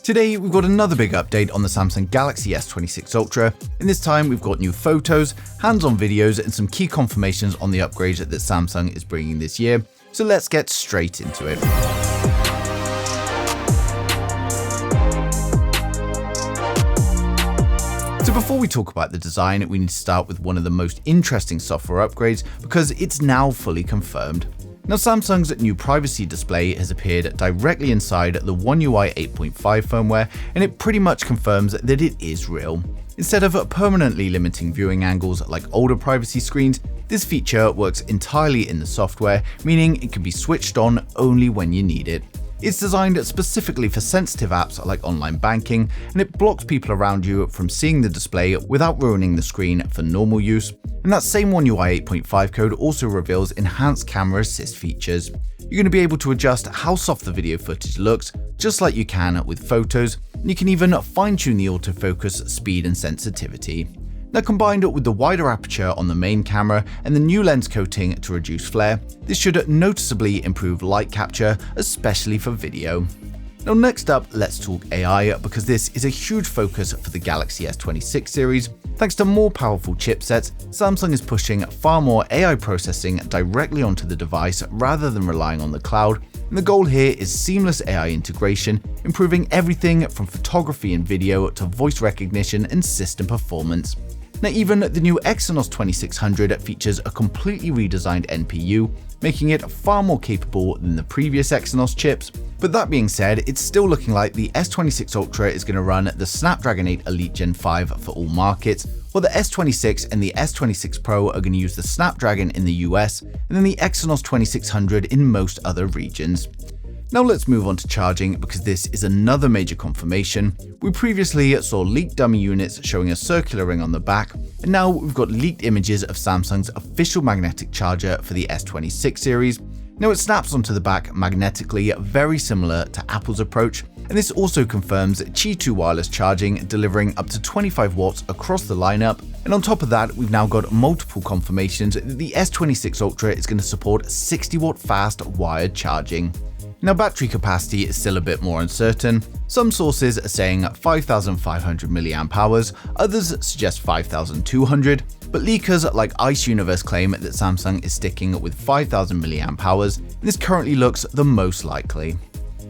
Today we've got another big update on the Samsung Galaxy S26 Ultra, and this time we've got new photos, hands-on videos and some key confirmations on the upgrades that Samsung is bringing this year, so let's get straight into it. So before we talk about the design, we need to start with one of the most interesting software upgrades because it's now fully confirmed. Now, Samsung's new privacy display has appeared directly inside the One UI 8.5 firmware, and it pretty much confirms that it is real. Instead of permanently limiting viewing angles like older privacy screens, this feature works entirely in the software, meaning it can be switched on only when you need it. It's designed specifically for sensitive apps like online banking, and it blocks people around you from seeing the display without ruining the screen for normal use. And that same One UI 8.5 code also reveals enhanced camera assist features. You're going to be able to adjust how soft the video footage looks, just like you can with photos, and you can even fine-tune the autofocus speed and sensitivity. Now, combined with the wider aperture on the main camera and the new lens coating to reduce flare, this should noticeably improve light capture, especially for video. Now, next up, let's talk AI, because this is a huge focus for the Galaxy S26 series. Thanks to more powerful chipsets, Samsung is pushing far more AI processing directly onto the device rather than relying on the cloud. And the goal here is seamless AI integration, improving everything from photography and video to voice recognition and system performance. Now, even the new Exynos 2600 features a completely redesigned NPU, making it far more capable than the previous Exynos chips. But that being said, it's still looking like the S26 Ultra is going to run the Snapdragon 8 Elite Gen 5 for all markets, while the S26 and the S26 Pro are going to use the Snapdragon in the US, and then the Exynos 2600 in most other regions. Now let's move on to charging, because this is another major confirmation. We previously saw leaked dummy units showing a circular ring on the back, and now we've got leaked images of Samsung's official magnetic charger for the S26 series. Now, it snaps onto the back magnetically, very similar to Apple's approach, and this also confirms Qi 2 wireless charging, delivering up to 25 watts across the lineup. And on top of that, we've now got multiple confirmations that the S26 Ultra is going to support 60-watt fast wired charging. Now, battery capacity is still a bit more uncertain. Some sources are saying 5,500 mAh, others suggest 5,200, but leakers like Ice Universe claim that Samsung is sticking with 5,000 mAh, and this currently looks the most likely.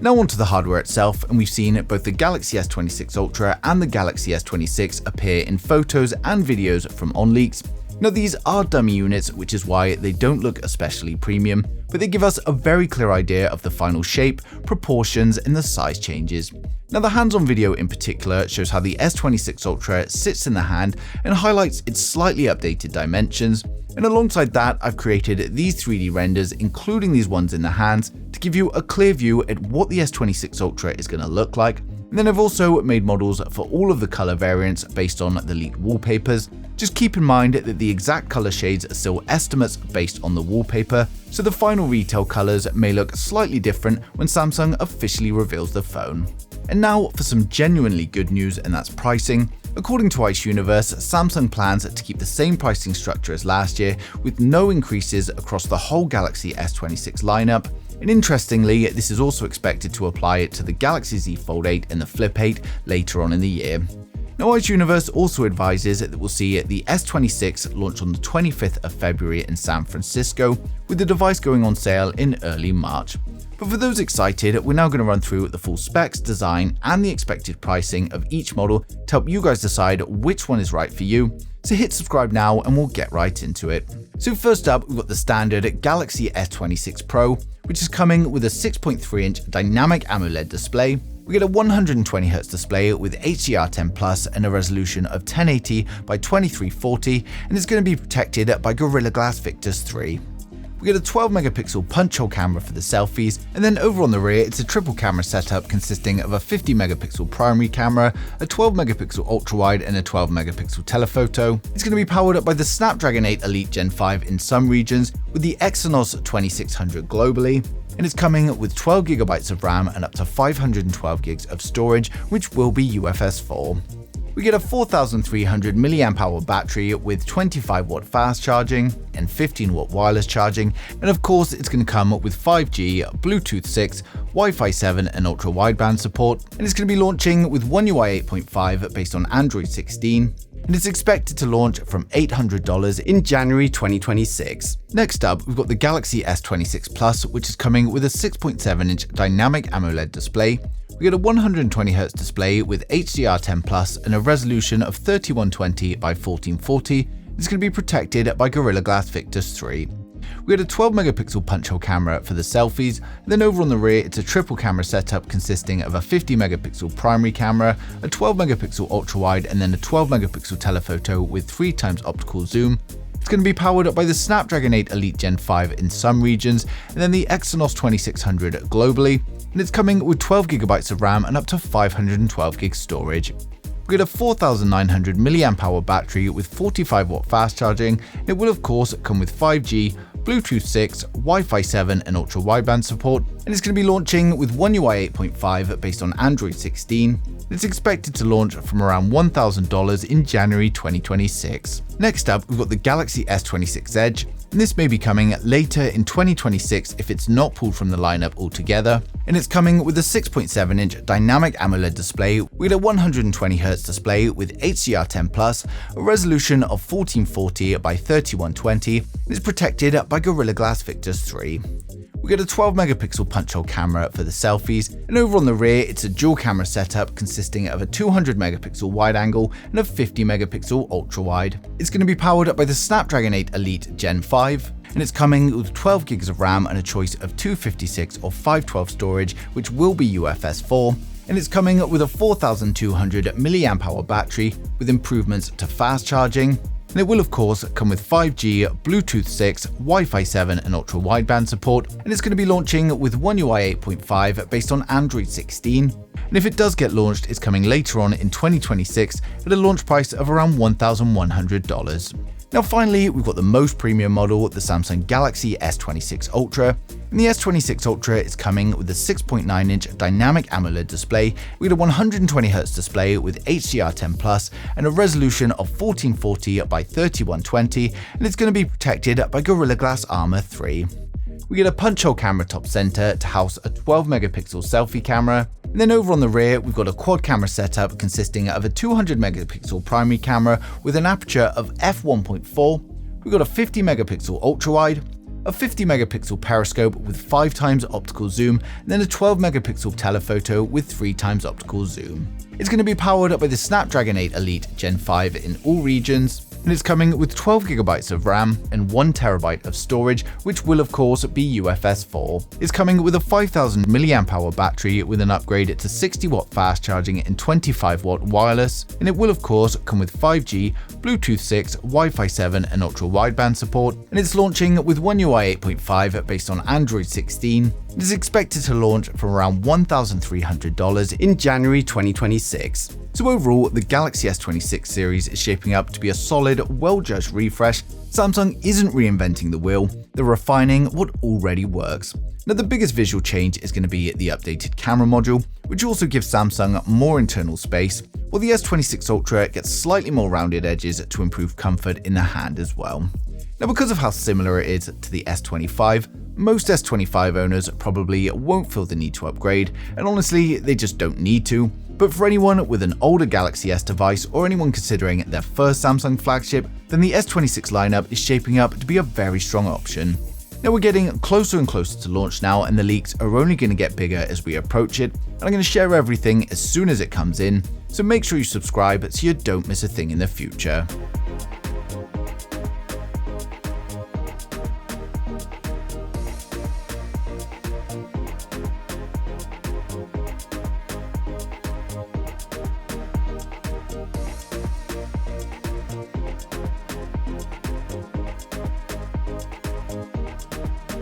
Now onto the hardware itself, and we've seen both the Galaxy S26 Ultra and the Galaxy S26 appear in photos and videos from OnLeaks. Now, these are dummy units, which is why they don't look especially premium, but they give us a very clear idea of the final shape, proportions, and the size changes. Now, the hands-on video in particular shows how the S26 Ultra sits in the hand and highlights its slightly updated dimensions. And alongside that, I've created these 3D renders, including these ones in the hands, to give you a clear view at what the S26 Ultra is going to look like. And then I've also made models for all of the color variants based on the leaked wallpapers. Just keep in mind that the exact color shades are still estimates based on the wallpaper, so the final retail colors may look slightly different when Samsung officially reveals the phone. And now for some genuinely good news, and that's pricing. According to Ice Universe, Samsung plans to keep the same pricing structure as last year, with no increases across the whole Galaxy S26 lineup. And interestingly, this is also expected to apply to the Galaxy Z Fold 8 and the Flip 8 later on in the year. Now, Ice Universe also advises that we'll see the S26 launch on the 25th of February in San Francisco, with the device going on sale in early March. But for those excited, we're now going to run through the full specs, design, and the expected pricing of each model to help you guys decide which one is right for you. So hit subscribe now and we'll get right into it. So first up, we've got the standard Galaxy S26 Pro, which is coming with a 6.3-inch dynamic AMOLED display. We get a 120Hz display with HDR10 Plus and a resolution of 1080 by 2340, and it's going to be protected by Gorilla Glass Victus 3. We get a 12-megapixel punch-hole camera for the selfies, and then over on the rear it's a triple camera setup consisting of a 50-megapixel primary camera, a 12-megapixel ultra-wide, and a 12-megapixel telephoto. It's going to be powered up by the Snapdragon 8 Elite Gen 5 in some regions, with the Exynos 2600 globally, and it's coming with 12GB of RAM and up to 512GB of storage, which will be UFS 4. We get a 4300 mAh battery with 25-watt fast charging and 15-watt wireless charging, and of course it's going to come with 5G, Bluetooth 6, Wi-Fi 7 and ultra-wideband support, and it's going to be launching with One UI 8.5 based on Android 16, and it's expected to launch from $800 in January 2026. Next up, we've got the Galaxy S26 Plus, which is coming with a 6.7-inch dynamic AMOLED display. We get a 120Hz display with HDR10 Plus and a resolution of 3120 by 1440. It's going to be protected by Gorilla Glass Victus 3. We get a 12-megapixel punch-hole camera for the selfies, and then over on the rear it's a triple camera setup consisting of a 50-megapixel primary camera, a 12-megapixel ultra-wide, and then a 12-megapixel telephoto with 3x optical zoom. It's going to be powered by the Snapdragon 8 Elite Gen 5 in some regions, and then the Exynos 2600 globally, and it's coming with 12GB of RAM and up to 512GB storage. We get a 4900 mAh battery with 45-watt fast charging, and it will of course come with 5G, Bluetooth 6, Wi-Fi 7 and ultra-wideband support, and it's going to be launching with One UI 8.5 based on Android 16. It's expected to launch from around $1,000 in January 2026. Next up, we've got the Galaxy S26 Edge, and this may be coming later in 2026 if it's not pulled from the lineup altogether. And it's coming with a 6.7-inch dynamic AMOLED display with a 120Hz display with HDR10 Plus, a resolution of 1440 by 3120, and it's protected by Gorilla Glass Victus 3. We get a 12-megapixel punch-hole camera for the selfies, and over on the rear it's a dual camera setup consisting of a 200-megapixel wide-angle and a 50-megapixel ultra-wide. It's going to be powered by the Snapdragon 8 Elite Gen 5, and it's coming with 12GB of RAM and a choice of 256 or 512 storage, which will be UFS 4. And it's coming with a 4200 mAh battery with improvements to fast charging. And it will of course come with 5G, Bluetooth 6, Wi-Fi 7 and ultra-wideband support, and it's going to be launching with One UI 8.5 based on Android 16. And if it does get launched, it's coming later on in 2026 at a launch price of around $1,100. Now finally, we've got the most premium model, the Samsung Galaxy S26 Ultra. And the S26 Ultra is coming with a 6.9-inch dynamic AMOLED display with a 120Hz display with HDR10 Plus and a resolution of 1440 by 3120, and it's going to be protected by Gorilla Glass Armor 3. We get a punch-hole camera top center to house a 12-megapixel selfie camera. And then over on the rear, we've got a quad camera setup consisting of a 200-megapixel primary camera with an aperture of f1.4. We've got a 50-megapixel ultra-wide, a 50-megapixel periscope with 5x optical zoom, and then a 12-megapixel telephoto with 3x optical zoom. It's going to be powered by the Snapdragon 8 Elite Gen 5 in all regions, and it's coming with 12GB of RAM and 1TB of storage, which will of course be UFS 4. It's coming with a 5000 mAh battery with an upgrade to 60-watt fast charging and 25-watt wireless, and it will of course come with 5G, Bluetooth 6, Wi-Fi 7 and ultra-wideband support, and it's launching with One UI 8.5 based on Android 16. It is expected to launch from around $1,300 in January 2026. So overall, the Galaxy S26 series is shaping up to be a solid, well-judged refresh. Samsung isn't reinventing the wheel, they're refining what already works. Now the biggest visual change is going to be the updated camera module, which also gives Samsung more internal space, while the S26 Ultra gets slightly more rounded edges to improve comfort in the hand as well. Now because of how similar it is to the S25, most S25 owners probably won't feel the need to upgrade, and honestly, they just don't need to. But for anyone with an older Galaxy S device or anyone considering their first Samsung flagship, then the S26 lineup is shaping up to be a very strong option. Now we're getting closer and closer to launch now, and the leaks are only going to get bigger as we approach it, and I'm going to share everything as soon as it comes in, so make sure you subscribe so you don't miss a thing in the future.